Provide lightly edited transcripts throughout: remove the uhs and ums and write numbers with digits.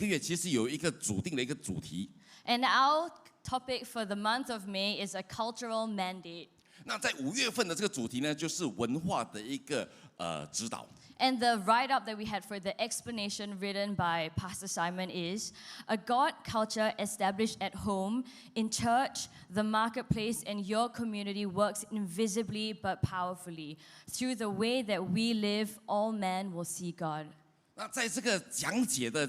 个月其实有一个主定的一个主题。And our topic for the month of May is a cultural mandate. 那在5月份的这个主题呢，就是文化的一个指导。And the write-up that we had for the explanation written by Pastor Simon is, a God culture established at home, in church, the marketplace, and your community works invisibly but powerfully. Through the way that we live, all men will see God. 那在这个讲解的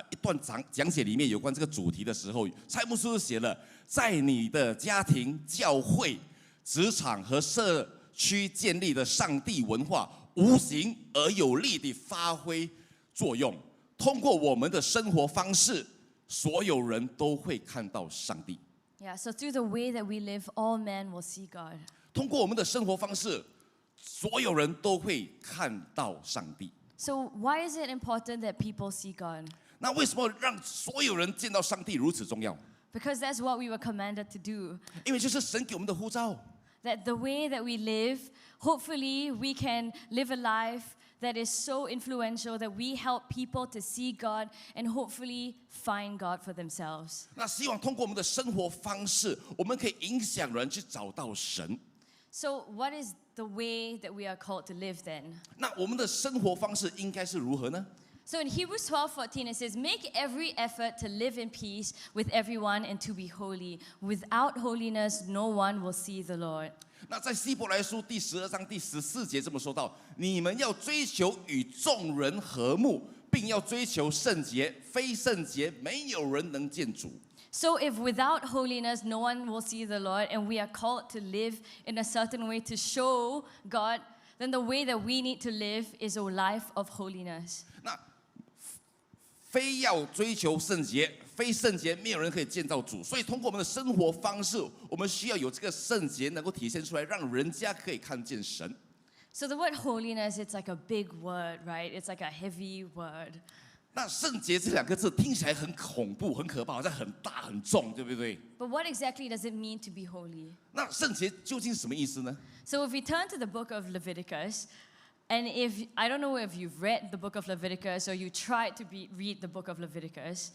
一段讲解里面，有关这个主题的时候，蔡牧师写了，在你的家庭、教会、职场和社区建立的上帝文化，无形而有力地发挥作用。通过我们的生活方式，所有人都会看到上帝。Yeah, so through the way that we live, all men will see God. 通过我们的生活方式，所有人都会看到上帝。So why is it important that people see God? 那为什么让所有人见到上帝如此重要？ Because that's what we were commanded to do. 因为就是神给我们的呼召。That the way that we live, hopefully we can live a life that is so influential that we help people to see God and hopefully find God for themselves. 那希望通过我们的生活方式，我们可以影响人去找到神。So what is the way that we are called to live then? 那我们的生活方式应该是如何呢？ So in Hebrews 12:14 it says, make every effort to live in peace with everyone and to be holy. Without holiness, no one will see the Lord. 那在希伯来书第12章第14节这么说到：你们要追求与众人和睦，并要追求圣洁，非圣洁没有人能见主。So if without holiness no one will see the Lord, and we are called to live in a certain way to show God, then the way that we need to live is a life of holiness. 那非要追求圣洁，非圣洁没有人可以见到主。所以通过我们的生活方式，我们需要有这个圣洁能够体现出来，让人家可以看见神。So the word holiness, it's like a big word, right? It's like a heavy word. 那圣洁这2个字听起来很恐怖、很可怕，好像很大很重，对不对？ But what exactly does it mean to be holy? 那圣洁究竟是什么意思呢？ So if we turn to the book of Leviticus, and if I don't know if you've read the book of Leviticus or you tried to read the book of Leviticus,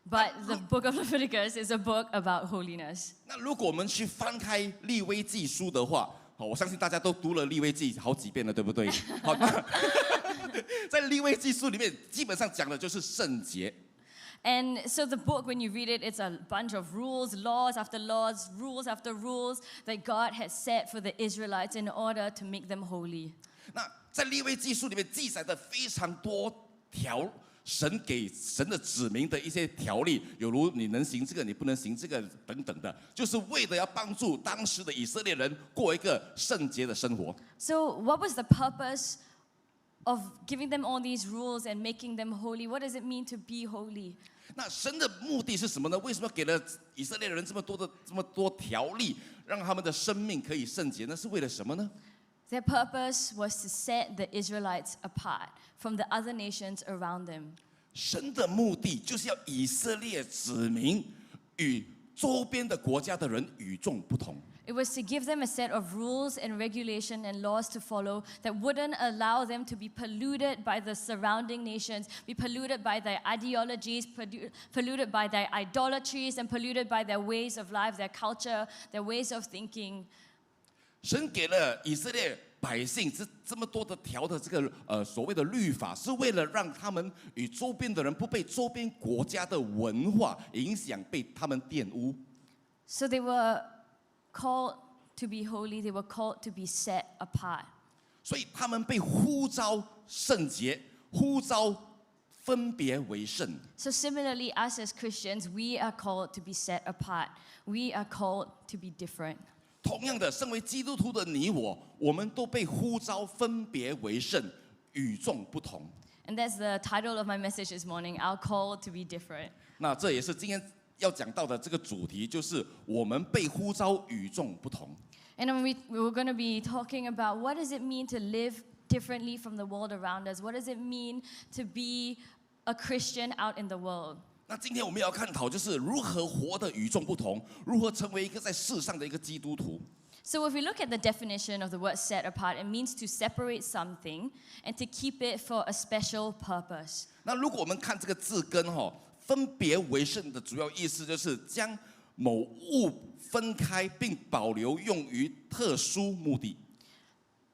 but the book of Leviticus is a book about holiness. 那如果我们去翻开利未记书的话，我相信大家都读了利未记好几遍了，对不对？好，在利未记书里面，基本上讲的就是圣洁。And so the book, when you read it, it's a bunch of rules, laws after laws, rules after rules that God had set for the Israelites in order to make them holy. 那在利未记书里面记载的非常多条神给神的指明的一些条例，有如你能行这个，你不能行这个等等的，就是为了要帮助当时的以色列人过一个圣洁的生活。So what was the purpose of giving them all these rules and making them holy? What does it mean to be holy? 那神的目的是什么呢？为什么给了以色列人这么多条例，让他们的生命可以圣洁呢？是为了什么呢？ Their purpose was to set the Israelites apart from the other nations around them. 神的目的就是要以色列指明与周边的国家的人与众不同。 It was to give them a set of rules and regulation and laws to follow that wouldn't allow them to be polluted by the surrounding nations, be polluted by their ideologies, polluted by their idolatries, and polluted by their ways of life, their culture, their ways of thinking. 神给了以色列百姓这么多的条的这个所谓的律法，是为了让他们与周边的人不被周边国家的文化影响，被他们玷污。 So they were called to be holy, they were called to be set apart. 所以他们被呼召圣洁，呼召分别为圣。 So similarly, us as Christians, we are called to be set apart. We are called to be different. 同样的，身为基督徒的你我，我们都被呼召分别为圣，与众不同。 And that's the title of my message this morning, our call to be different. 那这也是今天要讲到的这个主题，就是我们被呼召与众不同。 And we're going to be talking about what does it mean to live differently from the world around us? What does it mean to be a Christian out in the world? 那今天我们要探讨，就是如何活得与众不同，如何成为一个在世上的一个基督徒。So if we look at the definition of the word set apart, it means to separate something and to keep it for a special purpose. 那如果我们看这个字根分别为圣的主要意思就是将某物分开并保留用于特殊目的。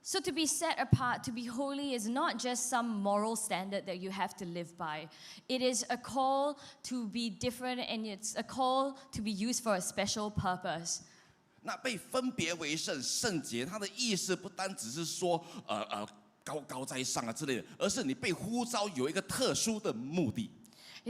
So to be set apart, to be holy is not just some moral standard that you have to live by. It is a call to be different and it's a call to be used for a special purpose. 那被分别为圣、圣洁，它的意思不单只是说高高在上啊之类的，而是你被呼召有一个特殊的目的。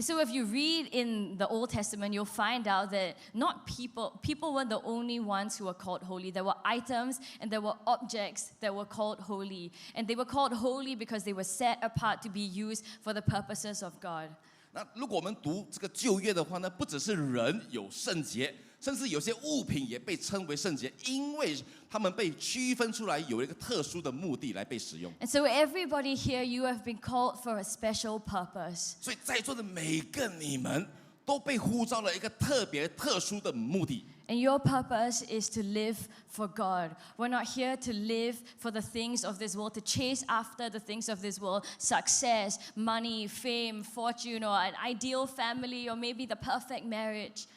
So if you read in the Old Testament, you'll find out that not people weren't the only ones who were called holy. There were items and there were objects that were called holy. And they were called holy because they were set apart to be used for the purposes of God. 那如果我们读这个旧约的话呢，不只是人有圣洁，甚至有些物品也被称为圣洁，因为他们被区分出来有一个特殊的目的来被使用。And so everybody here, you have been called for a special purpose. 所以在座的每个你们都被呼召了一个特别特殊的目的。And your purpose is to live for God. We're not here to live for the things of this world, to chase after the things of this world, success, money, fame, fortune, or an ideal family, or maybe the perfect marriage.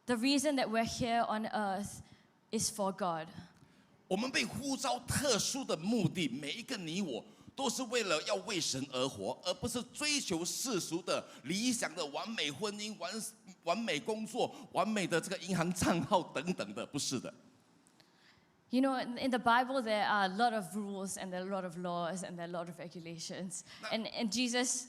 The reason that we're here on earth is for God. 我们被呼召特殊的目的，每一个你我都是为了要为神而活，而不是追求世俗的理想的完美婚姻、完美工作、完美的这个银行账号等等的，不是的。You know, in the Bible, there are a lot of rules and there are a lot of laws and there are a lot of regulations. And Jesus,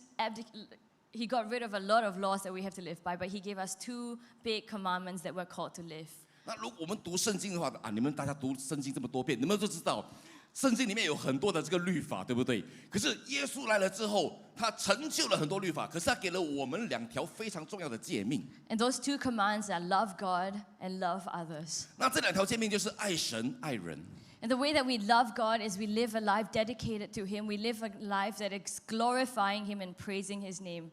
he got rid of a lot of laws that we have to live by, but he gave us 2 big commandments that we're called to live. 那如果我们读圣经的话你们大家读圣经这么多遍，你们都知道，圣经里面有很多的这个律法，对不对？可是耶稣来了之后，他成就了很多律法，可是他给了我们2条非常重要的诫命。And those 2 commands are love God and love others. 那这2条诫命就是爱神、爱人。And the way that we love God is we live a life dedicated to Him. We live a life that is glorifying Him and praising His name.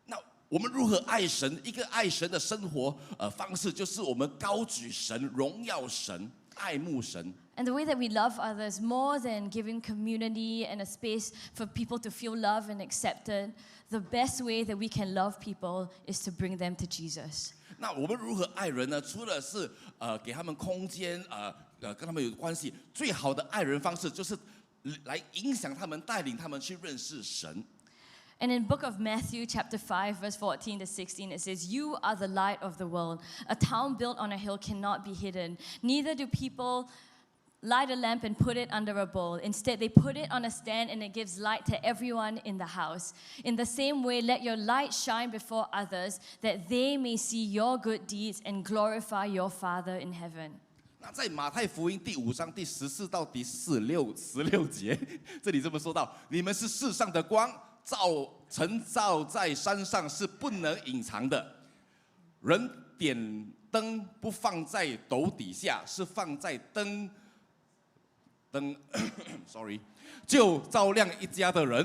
那我们如何爱神？一个爱神的生活方式，就是我们高举神、荣耀神、爱慕神。And the way that we love others, more than giving community and a space for people to feel loved and accepted, the best way that we can love people is to bring them to Jesus. 那我们如何爱人呢？除了是给他们空间，跟他们有关系，最好的爱人方式就是来影响他们，带领他们去认识神。And in book of Matthew, chapter 5, verse 14 to 16, it says, "You are the light of the world. A town built on a hill cannot be hidden. Neither do people light a lamp and put it under a bowl. Instead, they put it on a stand and it gives light to everyone in the house. In the same way, let your light shine before others, that they may see your good deeds and glorify your Father in heaven." 那在马太福音第5章第14到第16节，这里这么说到：你们是世上的光，晨照在山上是不能隐藏的。人点灯不放在斗底下，是放在sorry， 就照亮一家的人。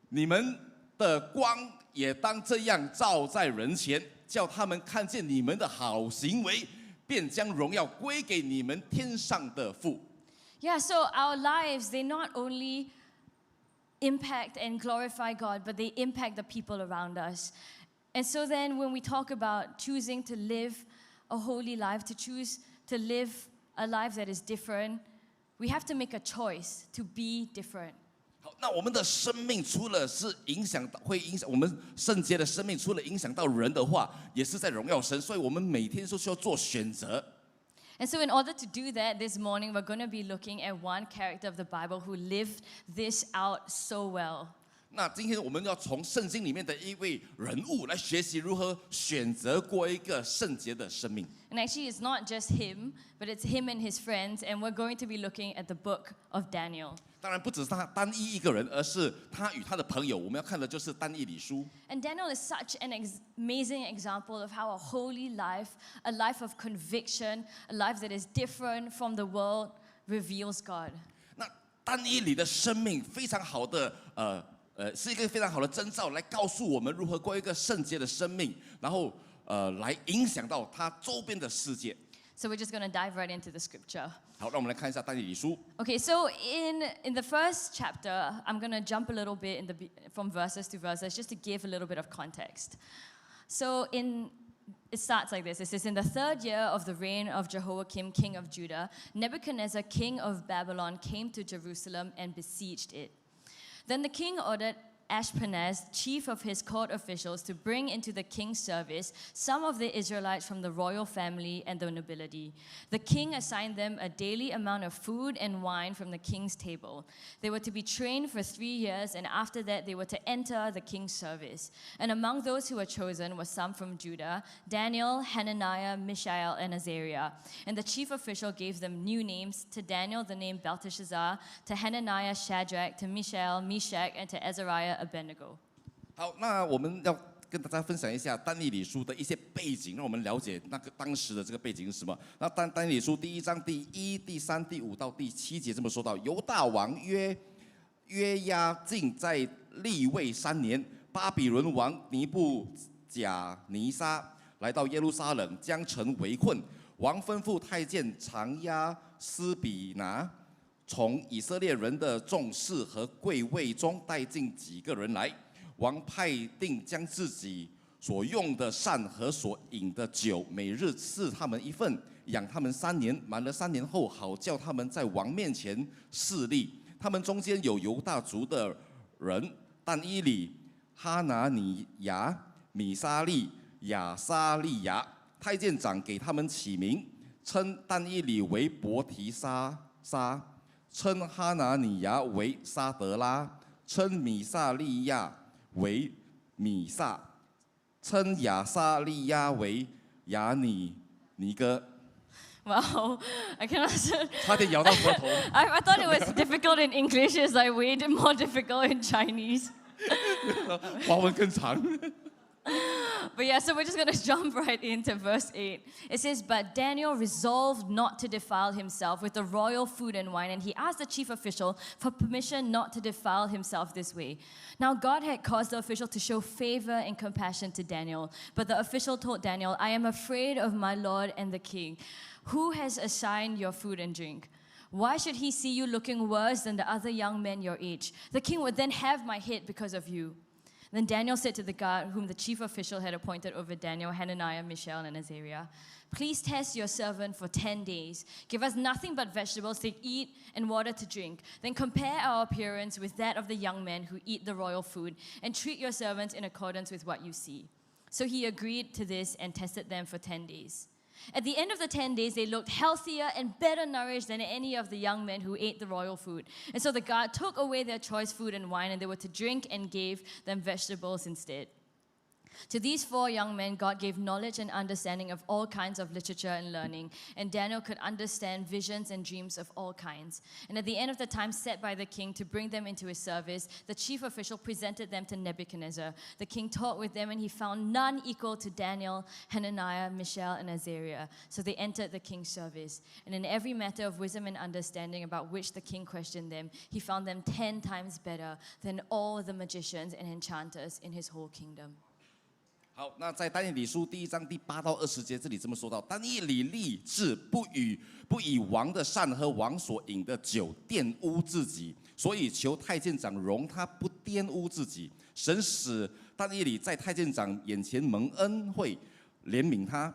你们的光也当这样照在人前，叫他们看见你们的好行为，便将荣耀归给你们天上的父。Yeah, so our lives, they not only impact and glorify God, but they impact the people around us. And so then when we talk about choosing to live a holy life, to choose to live a life that is different, we have to make a choice to be different. 好，那我们的生命除了是会影响我们圣洁的生命，除了影响到人的话，也是在荣耀神，所以我们每天都需要做选择。And so in order to do that, this morning we're going to be looking at one character of the Bible who lived this out so well. 那今天我们要从圣经里面的一位人物来学习如何选择过一个圣洁的生命。And actually it's not just him, but it's him and his friends, and we're going to be looking at the book of Daniel. 当然不只是他单一个人，而是他与他的朋友。我们要看的就是但以理书。And Daniel is such an amazing example of how a holy life, a life of conviction, a life that is different from the world, reveals God. 那但以理的生命非常好的是一个非常好的征兆，来告诉我们如何过一个圣洁的生命，然后来影响到他周边的世界。So we're just going to dive right into the scripture. 好，让我们来看一下但以理书。 Okay, so in the first chapter, I'm going to jump a little bit from verses to verses just to give a little bit of context. So it starts like this. It says, in the 3rd year of the reign of Jehoiakim, king of Judah, Nebuchadnezzar, king of Babylon, came to Jerusalem and besieged it. Then the king ordered Ashpenaz, chief of his court officials, to bring into the king's service some of the Israelites from the royal family and the nobility. The king assigned them a daily amount of food and wine from the king's table. They were to be trained for 3 years, and after that they were to enter the king's service. And among those who were chosen were some from Judah: Daniel, Hananiah, Mishael, and Azariah. And the chief official gave them new names: to Daniel the name Belteshazzar, to Hananiah Shadrach, to Mishael Meshach, and to Azariah Abednego. 好，那我们要跟大家分享一下但以理书的一些背景，让我们了解那个当时的这个背景是什么。那但以理书第1章第1、第3、第5到第7节这么说到：犹大王约押敬在立位3年，巴比伦王尼布甲尼撒来到耶路撒冷，将城围困。王吩咐太监常押斯比拿，从以色列人的众士和贵位中带进几个人来。王派定将自己所用的膳和所饮的酒，每日赐他们一份，养他们3年。满了3年后，好叫他们在王面前侍立。他们中间有犹大族的人，但以理、哈拿尼亚、米沙利、亚沙利亚。太监长给他们起名，称但以理为伯提沙，称哈拿尼亚为沙德拉，称米萨利亚为米萨，称亚沙利亚为亚尼哥。 Wow, I cannot. 差点咬到舌头。I thought it was difficult in English. It's like way more difficult in Chinese. 华文更长。 But yeah, so we're just going to jump right into verse 8. It says, But Daniel resolved not to defile himself with the royal food and wine, and he asked the chief official for permission not to defile himself this way. Now God had caused the official to show favor and compassion to Daniel. But the official told Daniel, I am afraid of my lord and the king. Who has assigned your food and drink? Why should he see you looking worse than the other young men your age? The king would then have my head because of you. Then Daniel said to the guard whom the chief official had appointed over Daniel, Hananiah, Mishael, and Azariah, Please test your servant for 10 days. Give us nothing but vegetables to eat and water to drink. Then compare our appearance with that of the young men who eat the royal food, and treat your servants in accordance with what you see. So he agreed to this and tested them for 10 days. At the end of the 10 days, they looked healthier and better nourished than any of the young men who ate the royal food. And so the guard took away their choice food and wine, and they were to drink, and gave them vegetables instead. To these 4 young men, God gave knowledge and understanding of all kinds of literature and learning, and Daniel could understand visions and dreams of all kinds. And at the end of the time set by the king to bring them into his service, the chief official presented them to Nebuchadnezzar. The king talked with them, and he found none equal to Daniel, Hananiah, Mishael, and Azariah. So they entered the king's service. And in every matter of wisdom and understanding about which the king questioned them, he found them 10 times better than all the magicians and enchanters in his whole kingdom. 好，那在但以理书第1章第8到20节，这里这么说到：但以理立志不以王的膳和王所饮的酒玷污自己，所以求太监长容他不玷污自己。神使但以理在太监长眼前蒙恩惠，怜悯他。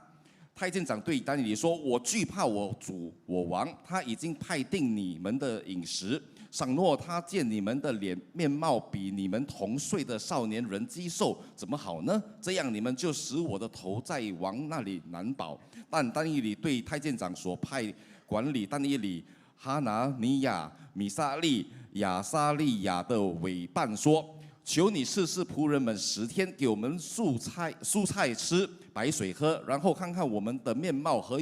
太监长对但以理说：“我惧怕我主我王，他已经派定你们的饮食。” 赏诺他见你们的面貌比你们同岁的少年人肌瘦，怎么好呢？这样你们就使我的头在王那里难保。但但以理对太监长所派管理但以理、哈拿尼亚、米沙利、亚沙利亚的委办说：“求你试试仆人们10天，给我们蔬菜吃，白水喝，然后看看我们的面貌和。”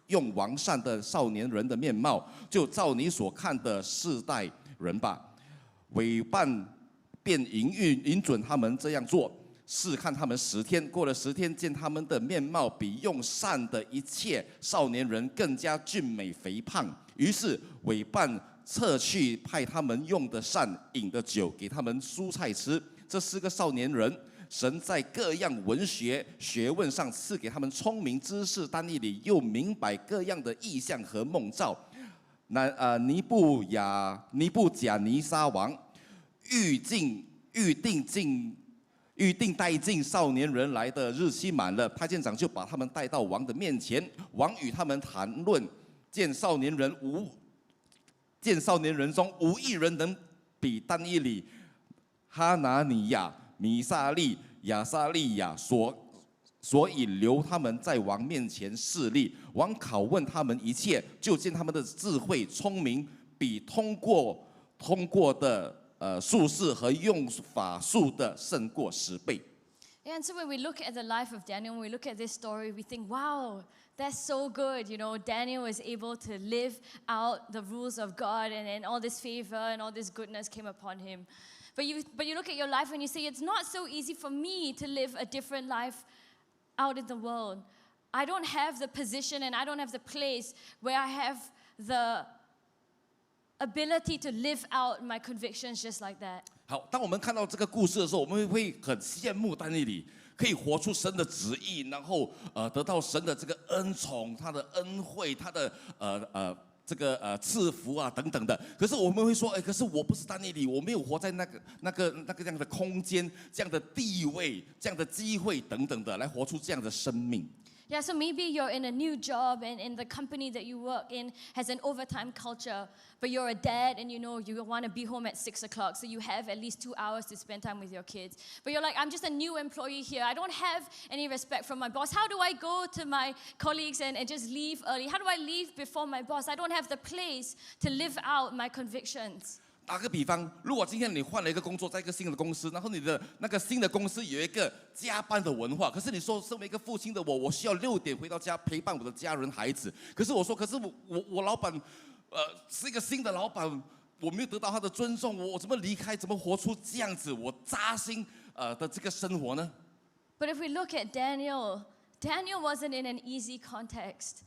用王膳的少年人的面貌，就照你所看的世代人吧。委办便允准他们这样做，试看他们10天。过了10天，见他们的面貌比用膳的一切少年人更加俊美肥胖，于是委办撤去派他们用的膳、饮的酒，给他们蔬菜吃。这4个少年人神在各样文学学问上赐给他们聪明知识，但以理又明白各样的意象和梦兆。尼布甲尼撒王预定带进少年人来的日期满了，太监长就把他们带到王的面前。王与他们谈论，见少年人中无一人能比但以理、哈拿尼亚、米撒利、亚撒利亚所以留他们在王面前侍立。王拷问他们一切，就见他们的智慧聪明比通过的术士和用法术的胜过10倍。Yeah, and so when we look at the life of Daniel, when we look at this story, we think, wow, that's so good. You know, Daniel was able to live out the rules of God, and all this favor and all this goodness came upon him. But you look at your life and you say, it's not so easy for me to live a different life out in the world. I don't have the position and I don't have the place where I have the ability to live out my convictions just like that. 好，当我们看到这个故事的时候，我们会很羡慕但以理可以活出神的旨意，然后得到神的这个恩宠、他的恩惠、他的这个赐福啊等等的。可是我们会说，可是我不是但以理，我没有活在那个这样的空间、这样的地位、这样的机会等等的，来活出这样的生命。Yeah, so maybe you're in a new job and the company that you work in has an overtime culture, but you're a dad and you know you want to be home at 6 o'clock, so you have at least 2 hours to spend time with your kids. But you're like, I'm just a new employee here. I don't have any respect from my boss. How do I go to my colleagues and just leave early? How do I leave before my boss? I don't have the place to live out my convictions. 打个比方，如果今天你换了一个工作，在一个新的公司，然后你的那个新的公司有一个加班的文化，可是你说身为一个父亲的我需要6点回到家陪伴我的家人孩子，可是我老板，是一个新的老板，我没有得到他的尊重，我怎么离开，怎么活出这样子我扎心的这个生活呢？ But if we look at Daniel wasn't in an easy context.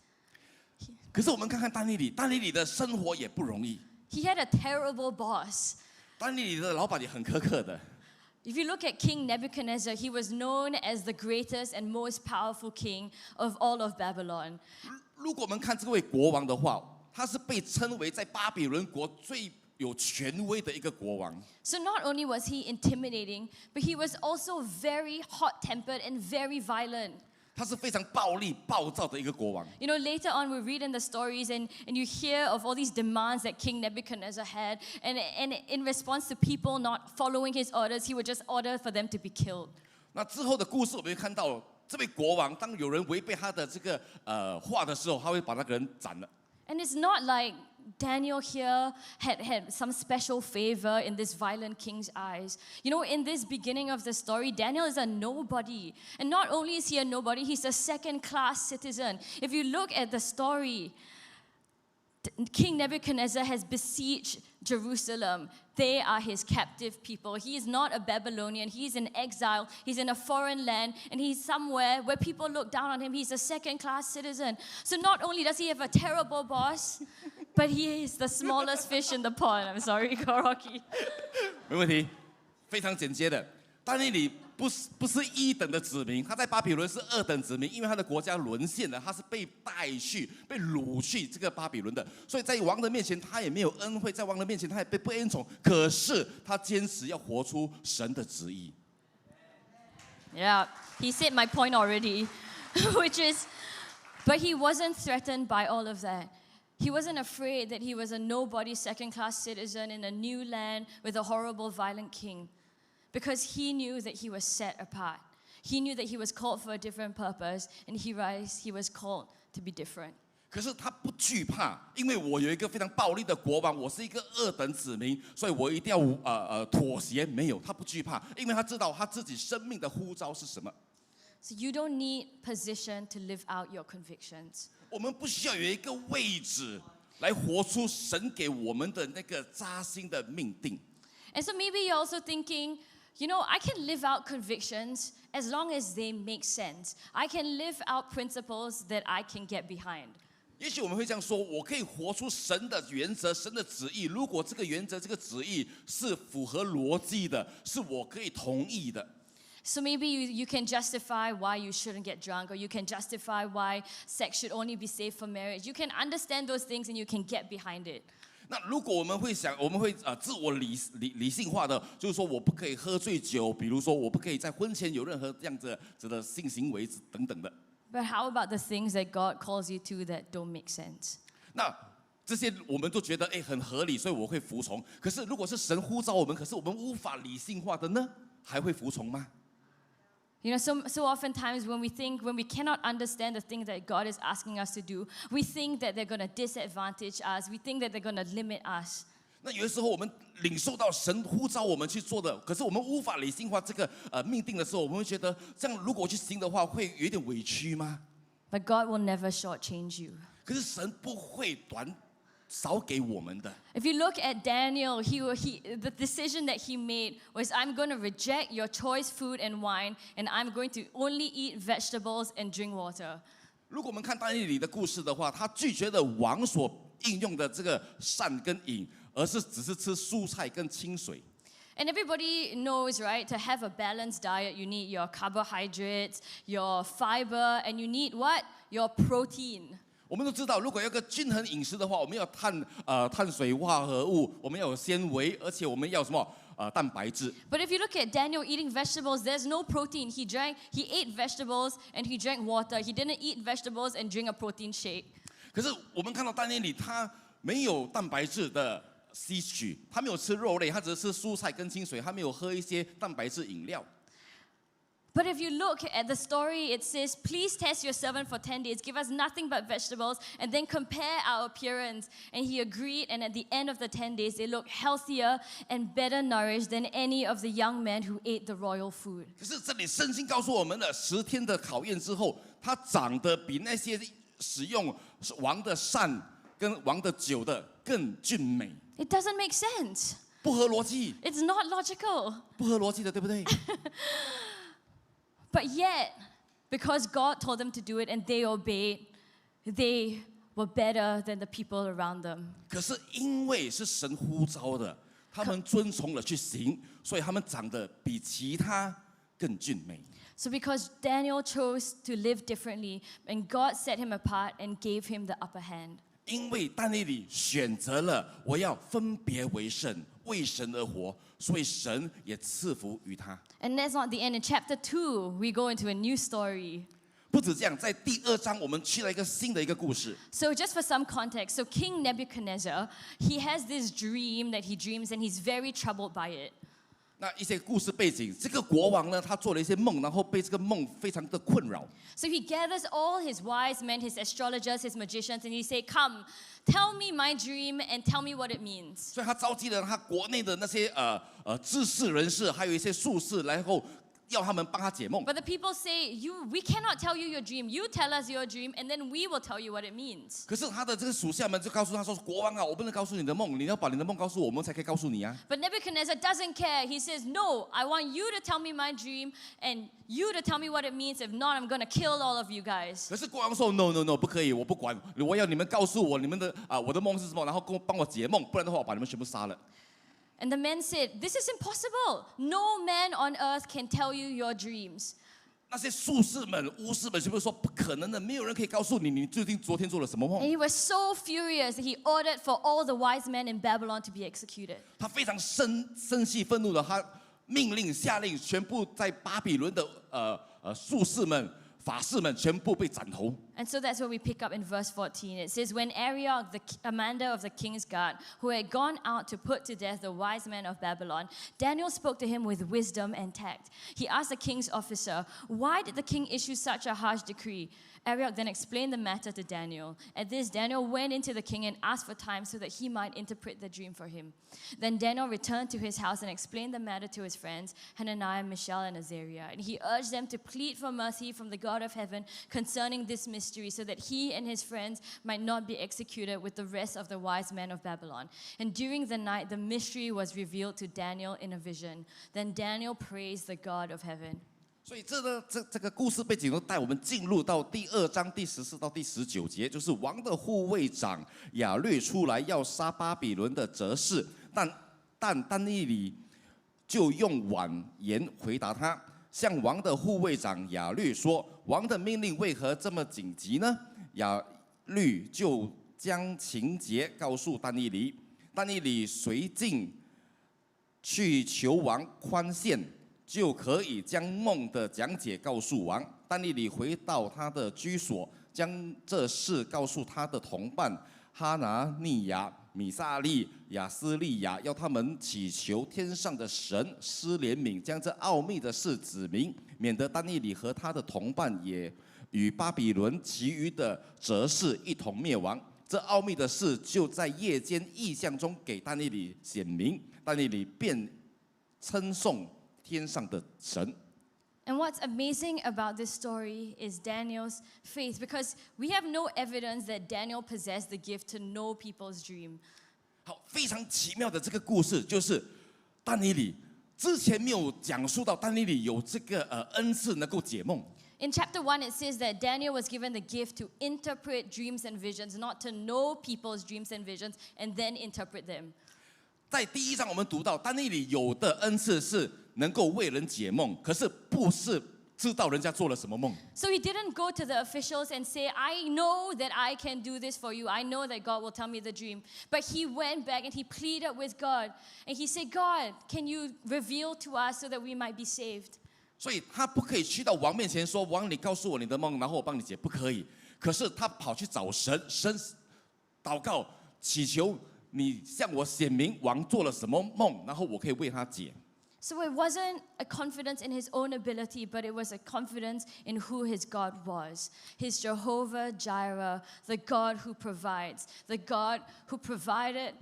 可是我们看看但以理的生活也不容易。 He had a terrible boss. 但以理的老板也很苛刻的。 If you look at King Nebuchadnezzar, he was known as the greatest and most powerful king of all of Babylon. 如果我们看这位国王的话，他是被称为在巴比伦国最有权威的一个国王。 So not only was he intimidating, but he was also very hot-tempered and very violent. 他是非常暴力、暴躁的一个国王。 You know, later on we read in the stories and you hear of all these demands that King Nebuchadnezzar had. And in response to people not following his orders, he would just order for them to be killed. 那之后的故事，我们会看到这位国王，当有人违背他的这个话的时候，他会把那个人斩了。 And it's not like Daniel here had some special favor in this violent king's eyes. You know, in this beginning of the story, Daniel is a nobody. And not only is he a nobody, he's a second-class citizen. If you look at the story, King Nebuchadnezzar has besieged Jerusalem. They are his captive people. He is not a Babylonian. He's in exile. He's in a foreign land. And he's somewhere where people look down on him. He's a second-class citizen. So not only does he have a terrible boss, but he is the smallest fish in the pond. I'm sorry, Koroki. 没问题，非常简洁的。但以理不是一等的子民，他在巴比伦是2等子民，因为他的国家沦陷了，他是被带去、被掳去这个巴比伦的，所以在王的面前他也没有恩惠，在王的面前他也被不恩宠。可是他坚持要活出神的旨意。Yeah, he said my point already, which is, but he wasn't threatened by all of that. He wasn't afraid that he was a nobody second-class citizen in a new land with a horrible, violent king. Because he knew that he was set apart. He knew that he was called for a different purpose, and he was called to be different. 可是他不惧怕，因为我有一个非常暴力的国王，我是一个2等子民，所以我一定要妥协。没有，他不惧怕，因为他知道他自己生命的呼召是什么。So you don't need position to live out your convictions. 我们不需要有一个位置来活出神给我们的那个扎心的命定。And so maybe you're also thinking, you know, I can live out convictions as long as they make sense. I can live out principles that I can get behind. 也许我们会这样说：我可以活出神的原则、神的旨意。如果这个原则、这个旨意是符合逻辑的，是我可以同意的。So maybe you can justify why you shouldn't get drunk, or you can justify why sex should only be safe for marriage. You can understand those things and you can get behind it. 那如果我们会自我理性化的，就是说我不可以喝醉酒，比如说我不可以在婚前有任何这样子的性行为等等的。But how about the things that God calls you to that don't make sense? 那这些我们都觉得很合理，所以我会服从。可是如果是神呼召我们，可是我们无法理性化的呢，还会服从吗？ You know, so oftentimes when we cannot understand the things that God is asking us to do, we think that they're going to disadvantage us. We think that they're going to limit us. 那有的时候我们领受到神呼召我们去做的，可是我们无法理性化这个命定的时候，我们会觉得这样如果我去行的话，会有点委屈吗？ But God will never shortchange you. 可是神不会少给我们的。 If you look at Daniel, the decision that he made was, I'm going to reject your choice food and wine, and I'm going to only eat vegetables and drink water. 如果我们看但以理的故事的话，他拒绝了王所应用的这个善跟饮，而是只是吃蔬菜跟清水。 And everybody knows, right, to have a balanced diet, you need your carbohydrates, your fiber, and you need what? Your protein. 我们都知道，如果要个均衡饮食的话，我们要碳水化合物，我们要有纤维，而且我们要什么蛋白质。But if you look at Daniel eating vegetables, there's no protein. He ate vegetables and he drank water. He didn't eat vegetables and drink a protein shake. 可是我们看到但以理，他没有蛋白质的吸取，他没有吃肉类，他只是吃蔬菜跟清水，他没有喝一些蛋白质饮料。 But if you look at the story, it says, please test your servant for 10 days. Give us nothing but vegetables and then compare our appearance. And he agreed, and at the end of the 10 days, they looked healthier and better nourished than any of the young men who ate the royal food. 可是这里圣经告诉我们了，10天的考验之后，他长得比那些使用王的膳跟王的酒的更俊美。 It doesn't make sense. 不合逻辑， It's not logical. 不合逻辑的，对不对？ But yet, because God told them to do it and they obeyed, they were better than the people around them. 可是因为是神呼召的，他们遵从了去行，所以他们长得比其他更俊美。 So because Daniel chose to live differently, and God set him apart and gave him the upper hand. 因为但以理选择了我要分别为圣，为神而活，所以神也赐福于他。 And that's not the end. In chapter 2, we go into a new story. 不止这样，在第2章我们去了一个新的故事。 So just for some context, so King Nebuchadnezzar, he has this dream that he dreams and he's very troubled by it. 那一些故事背景，这个国王呢，他做了一些梦，然后被这个梦非常的困扰。 So he gathers all his wise men, his astrologers, his magicians, and he say, come, tell me my dream and tell me what it means. 所以他召集了他国内的那些知识人士，还有一些术士，然后要他们帮他解梦。 But the people say, we cannot tell you your dream. You tell us your dream, and then we will tell you what it means. 可是他的这个属下们就告诉他说：“国王啊，我不能告诉你的梦，你要把你的梦告诉我们，才可以告诉你啊。” But Nebuchadnezzar doesn't care. He says, no, I want you to tell me my dream, and you to tell me what it means. If not, I'm going to kill all of you guys. 可是国王说：“No，不可以，我不管，我要你们告诉我你们的我的梦是什么，然后帮我解梦，不然的话我把你们全部杀了。” And the men said, this is impossible. No man on earth can tell you your dreams. 那些术士们、巫师们全部说：“不可能的，没有人可以告诉你，你究竟昨天做了什么梦。” And he was so furious that he ordered for all the wise men in Babylon to be executed. 他非常生气、愤怒的，他下令全部在巴比伦的术士们、法师们全部被斩头。 And so that's what we pick up in verse 14. It says, when Arioch, the commander of the king's guard, who had gone out to put to death the wise men of Babylon, Daniel spoke to him with wisdom and tact. He asked the king's officer, why did the king issue such a harsh decree? Arioch then explained the matter to Daniel. At this, Daniel went into the king and asked for time so that he might interpret the dream for him. Then Daniel returned to his house and explained the matter to his friends, Hananiah, Mishael, and Azariah. And he urged them to plead for mercy from the God of heaven concerning this mystery, so that he and his friends might not be executed with the rest of the wise men of Babylon. And during the night, the mystery was revealed to Daniel in a vision. Then Daniel praised the God of heaven. 所以这个故事背景都带我们进入到第2章第14到第19节，就是王的护卫长亚略出来要杀巴比伦的哲士，但以理就用婉言回答他。向王的护卫长亚律说：“王的命令为何这么紧急呢？”亚律就将情节告诉但以理，但以理随即去求王宽限，就可以将梦的讲解告诉王。但以理回到他的居所，将这事告诉他的同伴哈拿尼亚、米撒利、亚斯利亚，要他们祈求天上的神施怜悯，将这奥秘的事指明，免得但以理和他的同伴也与巴比伦其余的哲士一同灭亡。这奥秘的事就在夜间异象中给但以理显明，但以理便称颂天上的神。And what's amazing about this story is Daniel's faith, because we have no evidence that Daniel possessed the gift to know people's dream. 好，非常奇妙的这个故事就是但以理之前没有讲述到但以理有这个恩赐能够解梦。In chapter 1, it says that Daniel was given the gift to interpret dreams and visions, not to know people's dreams and visions and then interpret them. 在第1章我们读到但以理有的恩赐是能够为人解梦，可是不是知道人家做了什么梦。So he didn't go to the officials and say, I know that I can do this for you. I know that God will tell me the dream. But he went back and he pleaded with God. And he said, God, can you reveal to us so that we might be saved? 所以他不可以去到王面前说，王你告诉我你的梦，然后我帮你解，不可以。可是他跑去找神，神祷告祈求你向我显明王做了什么梦，然后我可以为他解。So it wasn't a confidence in his own ability, but it was a confidence in who his God was. His Jehovah Jireh, the God who provides, the God who provided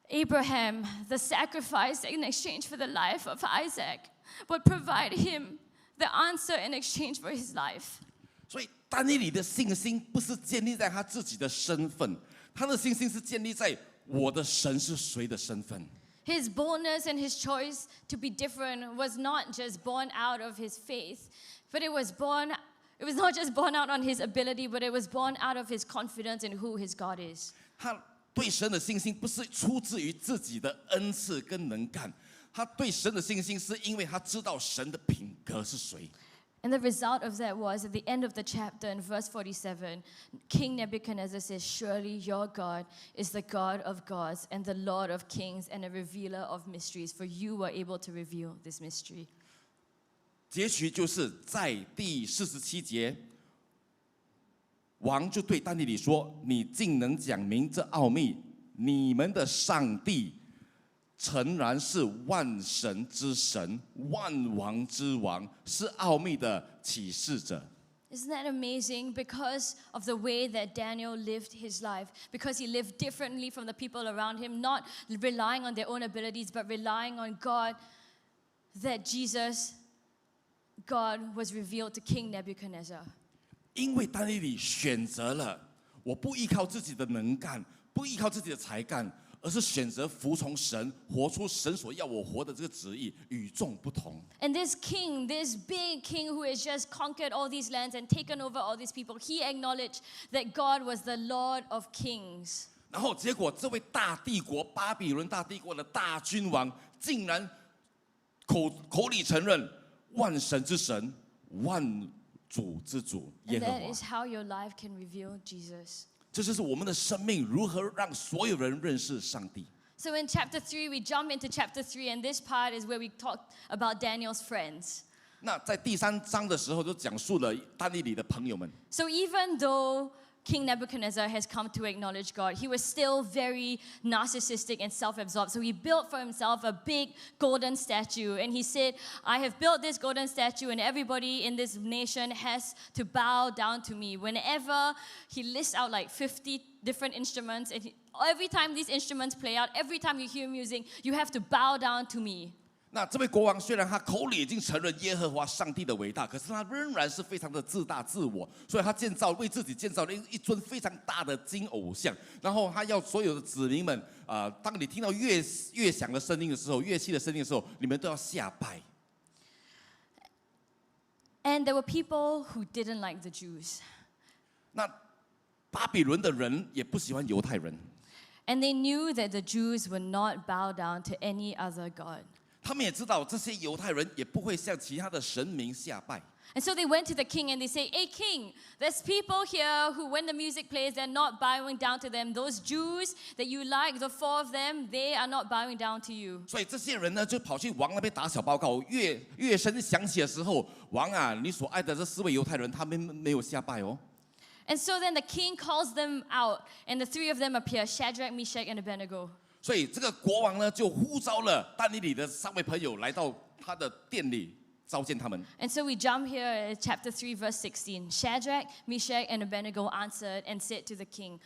Abraham the sacrifice in exchange for the life of Isaac, but provide him the answer in exchange for his life. 所以但以理的信心不是建立在他自己的身份，他的信心是建立在我的神是谁的身份。His boldness and his choice to be different was not just born out of his faith, but it was not just born out on his ability, but it was born out of his confidence in who his God is. 他对神的信心不是出自于自己的恩赐跟能干，他对神的信心是因为他知道神的品格是谁。And the result of that was, at the end of the chapter, in verse 47, King Nebuchadnezzar says, surely your God is the God of gods and the Lord of kings and a revealer of mysteries, for you were able to reveal this mystery. 结局就是在第47节，王就对但以理说：“你竟能讲明这奥秘，你们的上帝诚然是万神之神，万王之王，是奥秘的启示者。” Isn't that amazing? Because of the way that Daniel lived his life, because he lived differently from the people around him, not relying on their own abilities, but relying on God, that God was revealed to King Nebuchadnezzar. 因为但以理选择了，我不依靠自己的能干，不依靠自己的才干，而是选择服从神，活出神所要我活的这个旨意，与众不同。And this king, this big king who has just conquered all these lands and taken over all these people, he acknowledged that God was the Lord of kings. 然后结果，这位大帝国巴比伦大帝国的大君王，竟然口里承认万神之神，万主之主耶 And 和 that 华。 is how your life can reveal Jesus. 这就是我们的生命如何让所有人认识上帝。 So in chapter 3, we jump into chapter 3, and this part is where we talk about Daniel's friends. 那在第3章的时候，就讲述了但以理的朋友们。 So even though King Nebuchadnezzar has come to acknowledge God, he was still very narcissistic and self-absorbed. So he built for himself a big golden statue. And he said, I have built this golden statue and everybody in this nation has to bow down to me. Whenever he lists out like 50 different instruments, and every time these instruments play out, every time you hear music, you have to bow down to me. 那这位国王虽然他口里已经承认耶和华上帝的伟大，可是他仍然是非常的自大自我，所以他为自己建造了一尊非常大的金偶像，然后他要所有的子民们，当你听到乐响的声音的时候，乐器的声音的时候，你们都要下拜。And there were people who didn't like the Jews. 那巴比伦的人也不喜欢犹太人， And they knew that the Jews would not bow down to any other god. 他们也知道这些犹太人也不会向其他的神明下拜。And so they went to the king and they say, "Hey king, there's people here who when the music plays, they're not bowing down to them. Those Jews that you like, the 4 of them, they are not bowing down to you." 所以这些人呢，就跑去王那边打小报告。乐声响起的时候，王啊，你所爱的这4位犹太人，他们没有下拜哦。And so then the king calls them out, and the 3 of them appear, Shadrach, Meshach, and Abednego. 所以这个国王呢，就呼召了但以理的3位朋友来到他的殿里召见他们。And so we jump here at chapter 3, verse 16. Shadrach, Meshach, and Abednego answered and said to the king,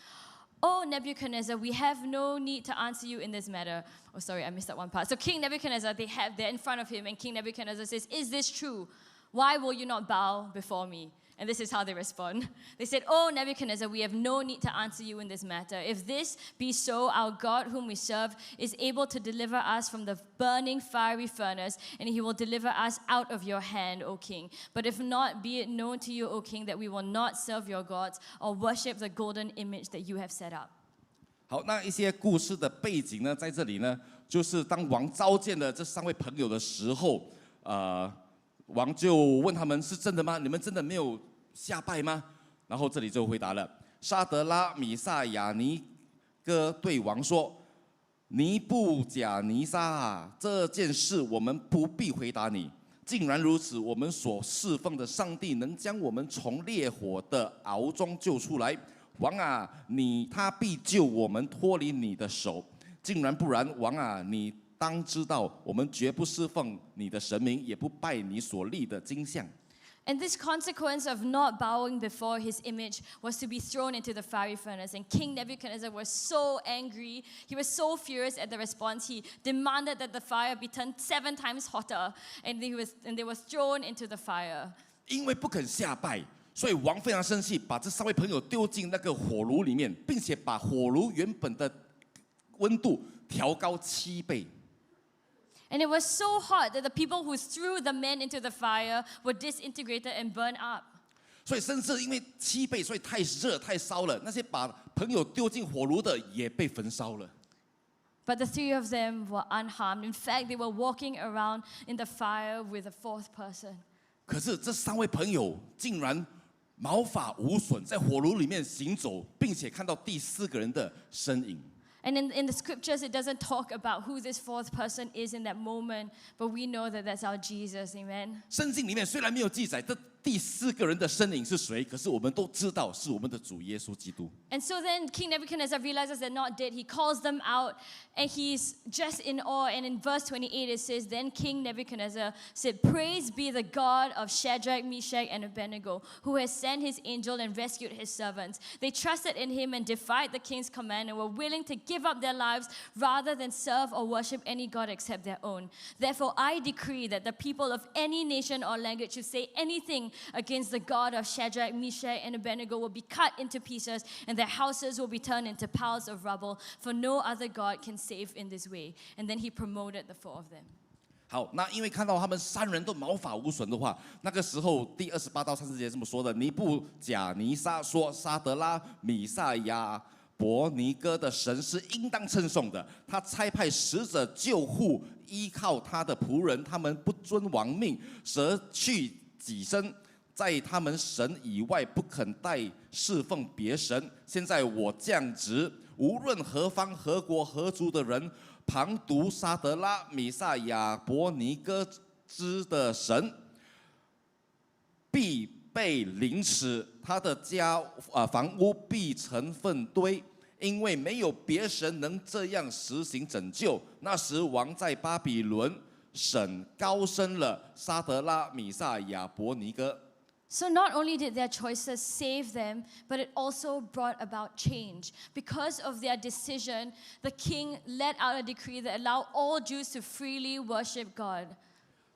"O Nebuchadnezzar, we have no need to answer you in this matter." Oh, sorry, I missed that one part. So King Nebuchadnezzar, they're in front of him, and King Nebuchadnezzar says, "Is this true? Why will you not bow before me?" And this is how they respond. They said, "Oh Nebuchadnezzar, we have no need to answer you in this matter. If this be so, our God whom we serve is able to deliver us from the burning fiery furnace, and he will deliver us out of your hand, O king. But if not, be it known to you, O king, that we will not serve your gods or worship the golden image that you have set up." 好，那一些故事的背景呢，在这里呢，就是当王召见了这3位朋友的时候，王就问他们是真的吗？你们真的没有下拜吗？然后这里就回答了，沙德拉、米萨、亚尼哥对王说：“尼布甲尼撒啊，这件事我们不必回答你。既然如此，我们所侍奉的上帝能将我们从烈火的熬中救出来。王啊，他必救我们脱离你的手。竟然不然，王啊，你当知道，我们绝不侍奉你的神明，也不拜你所立的金像。” And this consequence of not bowing before his image was to be thrown into the fiery furnace. And King Nebuchadnezzar was so angry. He was so furious at the response. He demanded that the fire be turned 7 times hotter. And they were thrown into the fire. 因为不肯下拜，所以王非常生气，把这3位朋友丢进那个火炉里面，并且把火炉原本的温度调高7倍。And it was so hot that the people who threw the men into the fire were disintegrated and burned up. 所以甚至因为7倍，所以太热太烧了，那些把朋友丢进火炉的也被焚烧了。But the 3 of them were unharmed. In fact, they were walking around in the fire with a 4th person. 可是这3位朋友竟然毛发无损，在火炉里面行走，并且看到第4个人的身影。And in the scriptures, it doesn't talk about who this 4th person is in that moment, but we know that that's our Jesus, amen? 圣经里面虽然没有记载这第4个人的身影是谁，可是我们都知道是我们的主耶稣基督。And so then King Nebuchadnezzar realizes they're not dead. He calls them out, and he's just in awe. And in verse 28, it says, "Then King Nebuchadnezzar said, 'Praise be the God of Shadrach, Meshach, and Abednego, who has sent his angel and rescued his servants. They trusted in him and defied the king's command and were willing to give up their lives rather than serve or worship any god except their own. Therefore, I decree that the people of any nation or language who say anything against the God of Shadrach, Meshach, and Abednego will be cut into pieces, and their houses will be turned into piles of rubble, for no other God can save in this way.'" And then he promoted the 4 of them. 好，那因为看到他们3人都毛发无损的话，那个时候第28到30节这么说的：尼布甲尼撒说，沙德拉、米萨、亚伯尼哥的神是应当称颂的，他差派使者救护依靠他的仆人，他们不遵王命，舍去己身，在他们神以外不肯代侍奉别神。现在我降职，无论何方何国何族的人，旁读沙德拉、米萨、亚伯尼哥之的神，必被凌迟，他的房屋必成粪堆，因为没有别神能这样实行拯救。那时王在巴比伦省高升了沙德拉、米萨、亚伯尼哥。So not only did their choices save them, but it also brought about change. Because of their decision, the king let out a decree that allowed all Jews to freely worship God.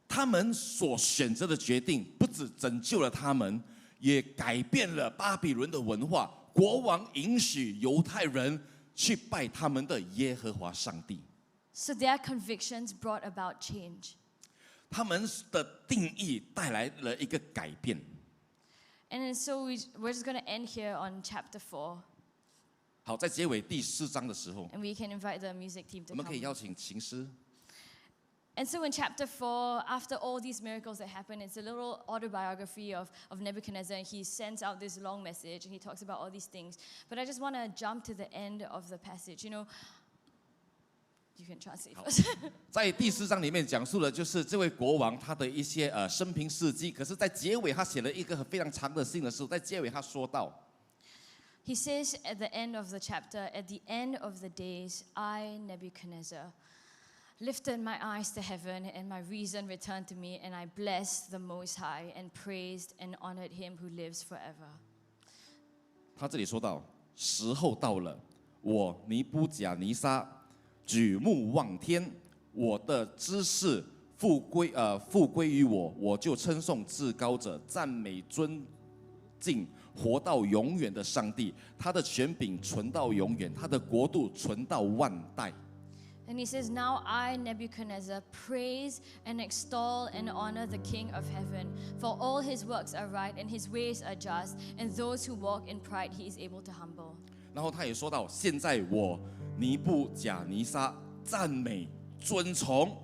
他们所选择的决定，不只拯救了他们，也改变了巴比伦的文化。国王允许犹太人去拜他们的耶和华上帝。So their convictions brought about change. 他们的定义带来了一个改变。And then so we're just going to end here on chapter 4. 好，在结尾第4章的时候， And we can invite the music team to 我们可以 come. 邀请琴师。And so in chapter 4, after all these miracles that happen, it's a little autobiography of Nebuchadnezzar. And he sends out this long message and he talks about all these things. But I just want to jump to the end of the passage. You can translate first. 在第4章里面讲述了就是这位国王他的一些生平事迹，可是，在结尾他写了一个非常长的信的时候，在结尾他说到 He says at the end of the chapter, at the end of the days, I, Nebuchadnezzar, lifted my eyes to heaven, and my reason returned to me, and I blessed the Most High, and praised and honored him who lives forever. 他这里说到，时候到了，我尼布甲尼撒举目望天，我的知识复归于我，我就称颂至高者，赞美尊敬活到永远的上帝，他的权柄存到永远，他的国度存到万代。And he says, Now I, Nebuchadnezzar, praise and extol and honor the King of heaven, for all his works are right and his ways are just, and those who walk in pride he is able to humble. 然后他也说到，现在我尼布甲尼撒赞美、尊崇、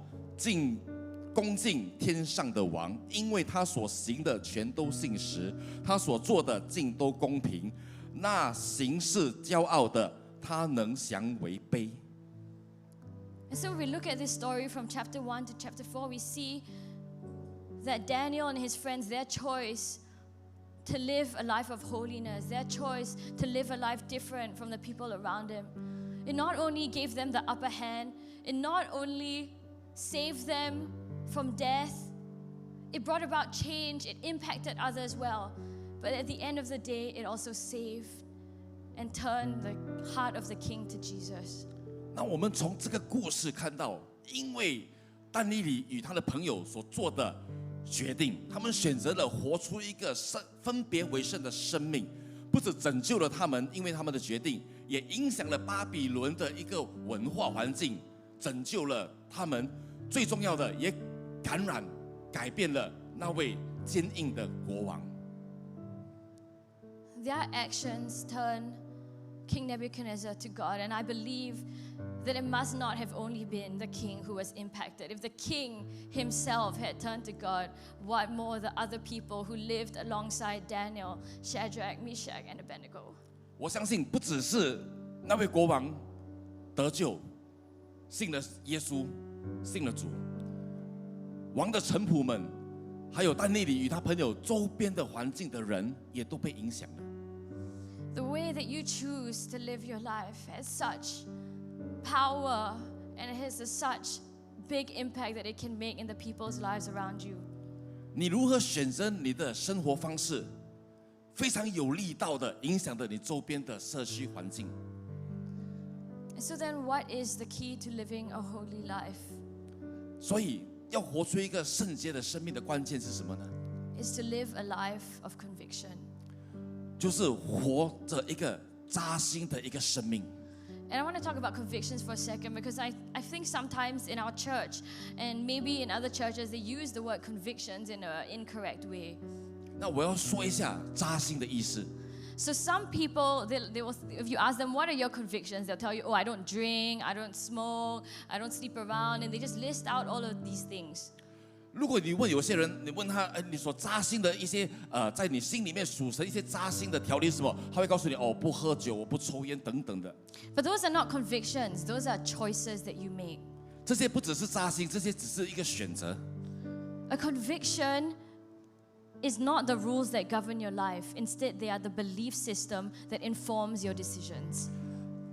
恭敬天上的王，因为他所行的全都信实，他所做的尽都公平。那行事骄傲的，他能降为卑。And so we look at this story from chapter 1 to chapter 4, we see that Daniel and his friends, their choice to live a life of holiness, their choice to live a life different from the people around him, it not only gave them the upper hand, it not only saved them from death, it brought about change, it impacted others well. But at the end of the day, it also saved and turned the heart of the king to Jesus. 那我们从这个故事看到，因为但以理与他的朋友所做的决定，他们选择了活出一个分别为圣的生命，不只拯救了他们，因为他们的决定，也影响了巴比伦的一个文化环境，拯救了他们。最重要的，也改变了那位坚硬的国王。Their actions turn King Nebuchadnezzar to God, and I believe that it must not have only been the king who was impacted. If the king himself had turned to God, what more the other people who lived alongside Daniel, Shadrach, Meshach, and Abednego? 我相信不只是那位国王得救，信了耶稣，信了主，王的臣仆们，还有但以理与他朋友周边的环境的人，也都被影响了。The way that you choose to live your life has such power and it has such big impact that it can make in the people's lives around you. 你如何选择你的生活方式，非常有力道的影响着你周边的社区环境。And so then, what is the key to living a holy life? 所以，要活出一个圣洁的生命的关键是什么呢？ Is to live a life of conviction. 就是活着一个扎心的一个生命。And I want to talk about convictions for a second because I think sometimes in our church and maybe in other churches they use the word convictions in an incorrect way. 那我要说一下扎心的意思。So some people, they will, if you ask them, what are your convictions? They'll tell you, oh, I don't drink, I don't smoke, I don't sleep around, and they just list out all of these things. 如果你问有些人，你问他，你所扎心的一些在你心里面属神一些扎心的条例是什么？他会告诉你，哦，不喝酒，我不抽烟等等的。But those are not convictions; those are choices that you make. 这些不只是扎心，这些只是一个选择。A conviction is not the rules that govern your life. Instead, they are the belief system that informs your decisions.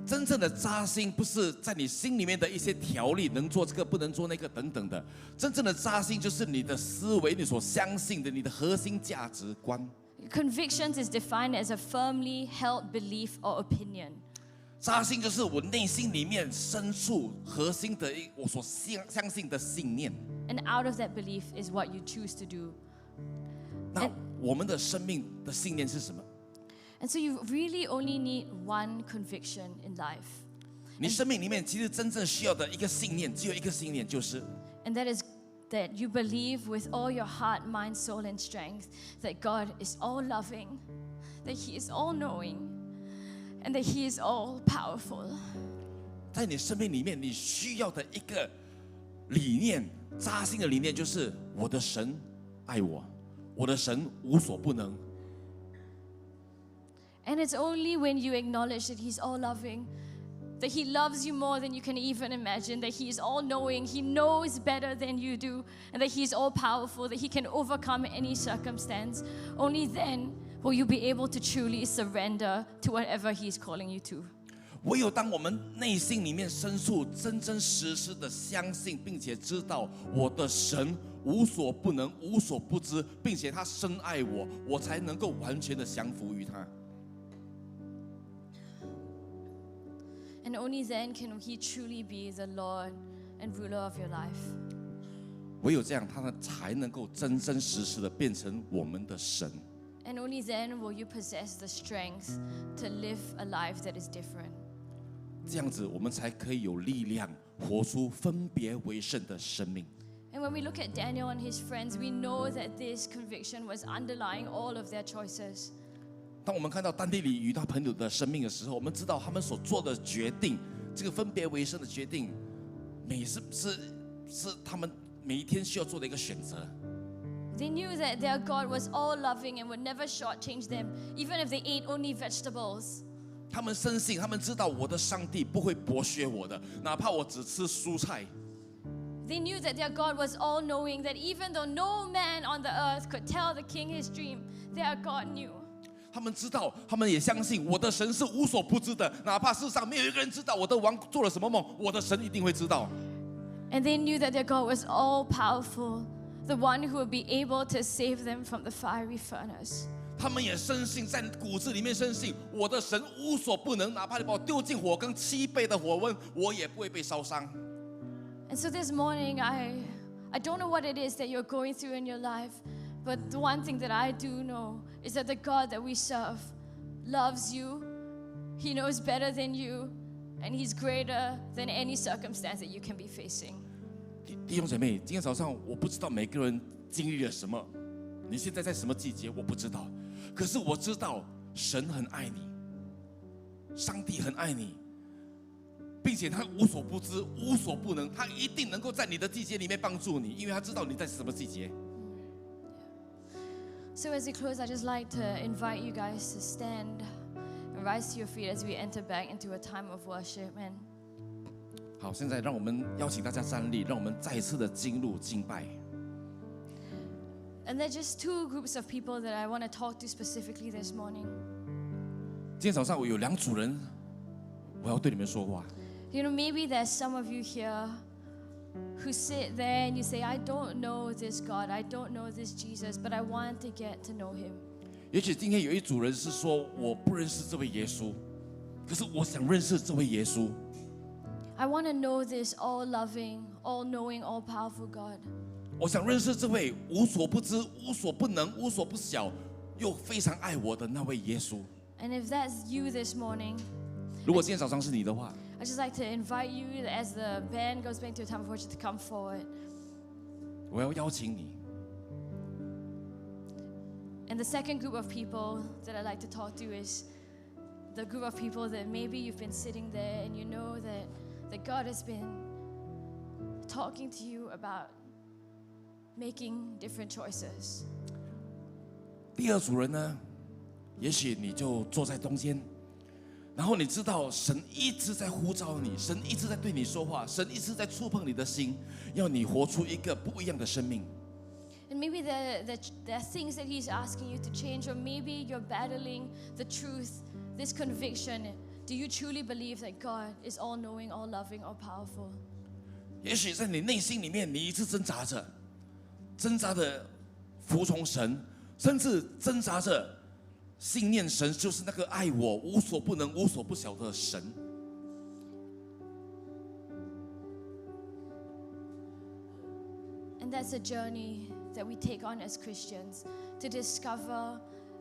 真正的扎心不是在你心里面的一些条例，能做这个不能做那个等等的。真正的扎心就是你的思维，你所相信的，你的核心价值观。Convictions is defined as a firmly held belief or opinion. 扎心就是我内心里面深处核心的我所相信的信念。And out of that belief is what you choose to do. 那我们的生命的信念是什么？ And so you really only need one conviction in life. 你生命里面其实真正需要的一个信念，只有一个信念，就是 And that is that you believe with all your heart, mind, soul, and strength that God is all loving, that He is all knowing, and that He is all powerful. 在你生命里面，你需要的一个理念，扎心的理念就是我的神爱我，我的神无所不能。And it's only when you acknowledge that He's all loving, that He loves you more than you can even imagine, that He is all knowing, He knows better than you do, and that He's all powerful, that He can overcome any circumstance. Only then will you be able to truly surrender to whatever He's calling you to. 唯有当我们内心里面深处真真实实的相信，并且知道我的神无所不能、无所不知，并且他深爱我，我才能够完全的降服于他。And only then can He truly be the Lord and ruler of your life. 唯有这样，他才能够真真实实的变成我们的神。And only then will you possess the strength to live a life that is different. 这样子，我们才可以有力量活出分别为圣的生命。And when we look at Daniel and his friends, we know that this conviction was underlying all of their choices. 当我们看到但地里与他朋友的生命的时候，我们知道他们所做的决定，这个分别为圣的决定，是他们每一天需要做的一个选择。They knew that their God was all loving and would never shortchange them, even if they ate only vegetables. 他们深信，他们知道我的上帝不会剥削我的，哪怕我只吃蔬菜。They knew that their God was all knowing, that even though no man on the earth could tell the king his dream, their God knew. 他们知道，他们也相信我的神是无所不知的，哪怕世上没有一个人知道我的王做了什么梦，我的神一定会知道。And they knew that their God was all powerful, the one who would be able to save them from the fiery furnace. 他们也深信，在骨子里面深信，我的神无所不能，哪怕你把我丢进火坑7倍的火温，我也不会被烧伤。And so this morning, I don't know what it is that you're going through in your life, but the one thing that I do know is that the God that we serve loves you. He knows better than you, and He's greater than any circumstance that you can be facing. 弟兄姐妹，今天早上我不知道每个人经历了什么，你现在在什么季节我不知道，可是我知道神很爱你，上帝很爱你，并且他无所不知、无所不能，他一定能够在你的季节里面帮助你，因为他知道你在什么季节。So as we close, I'd just like to invite you guys to stand and rise to your feet as we enter back into a time of worship. And 好，现在让我们邀请大家站立，让我们再一次的进入敬拜。And there are just two groups of people that I want to talk to specifically this morning. 今天早上我有2组人，我要对你们说话。You know, maybe there's some of you here who sit there and you say, I don't know this God, I don't know this Jesus, but I want to get to know Him. 也许今天有一组人是说，我不认识这位耶稣，可是我想认识这位耶稣。I want to know this all-loving, all-knowing, all-powerful God. 我想认识这位无所不知、无所不能、无所不晓，又非常爱我的那位耶稣。And if that's you this morning, 如果今天早上是你的话， I'd just like to invite you as the band goes back to a time of worship to come forward. 我要邀请你。 And the second group of people that I'd like to talk to is the group of people that maybe you've been sitting there and you know that God has been talking to you about making different choices. 第2组人呢，也许你就坐在中间，然后你知道神一直在呼召你，神一直在对你说话，神一直在触碰你的心，要你活出一个不一样的生命。 And maybe there are things that He's asking you to change, or maybe you're battling the truth, this conviction. Do you truly believe that God is all-knowing, all-loving, all-powerful? 也许在你内心里面，你一直挣扎的服从神，甚至挣扎着信念神就是那个爱我、无所不能、无所不晓的神。 And that's a journey that we take on as Christians, to discover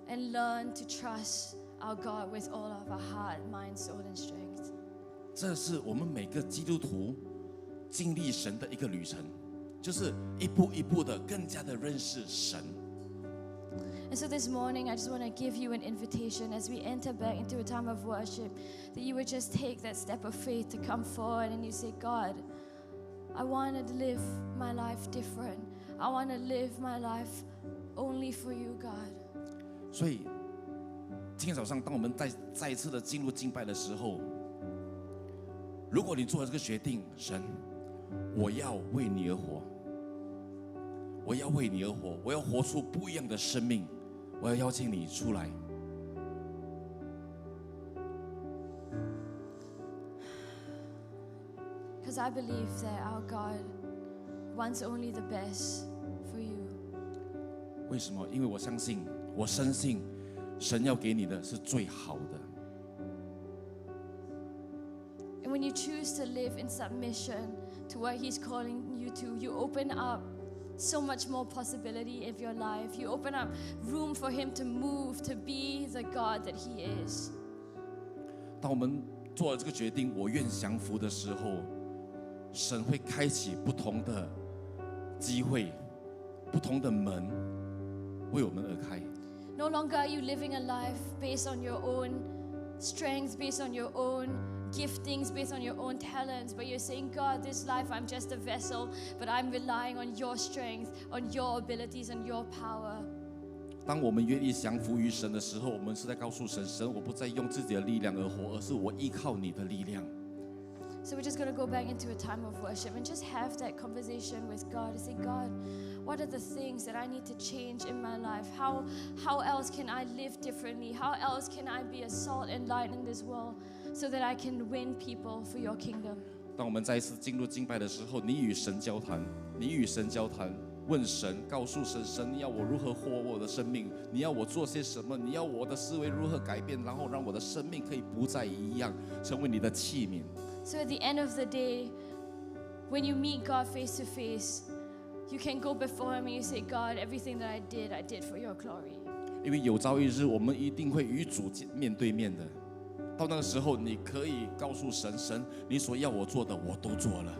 and learn to trust our God with all of our heart, mind, soul, and strength. 这是我们每个基督徒经历神的一个旅程，就是一步一步的更加的认识神。 And so this morning, I just want to give you an invitation as we enter back into a time of worship, that you would just take that step of faith to come forward and you say, God, I want to live my life different. I want to live my life only for you, God. 所以今天早上，当我们再一次的进入敬拜的时候，如果你做了这个决定，神，我要为你而活，我要为你而活，我要活出不一样的生命，我要邀请你出来。Because I believe that our God wants only the best for you. 为什么？因为我相信，我深信，神要给你的是最好的。And when you choose to live in submission to what He's calling you to, you open up so much more possibility of your life. You open up room for Him to move, to be the God that He is. 当我们做了这个决定，我愿降服的时候，神会开启不同的机会，不同的门为我们而开。No longer are you living a life based on your own strength, based on your own giftings, based on your own talents, but you're saying, God, this life I'm just a vessel, but I'm relying on your strength, on your abilities, and your power. 当我们愿意降服于神的时候，我们是在告诉神：神，我不再用自己的力量而活，而是我依靠你的力量。So we're just going to go back into a time of worship and just have that conversation with God and say, God, what are the things that I need to change in my life? How else can I live differently? How else can I be a salt and light in this world so that I can win people for your kingdom? 当我们再一次进入敬拜的时候，你与神交谈，你与神交谈，问神，告诉神，神，你要我如何活我的生命？你要我做些什么？你要我的思维如何改变？然后让我的生命可以不再一样，成为你的器皿。So at the end of the day, when you meet God face to face, you can go before Him and you say, God, everything that I did for your glory. 因为有朝一日，我们一定会与主面对面的。到那个时候，你可以告诉神，神，你所要我做的，我都做了。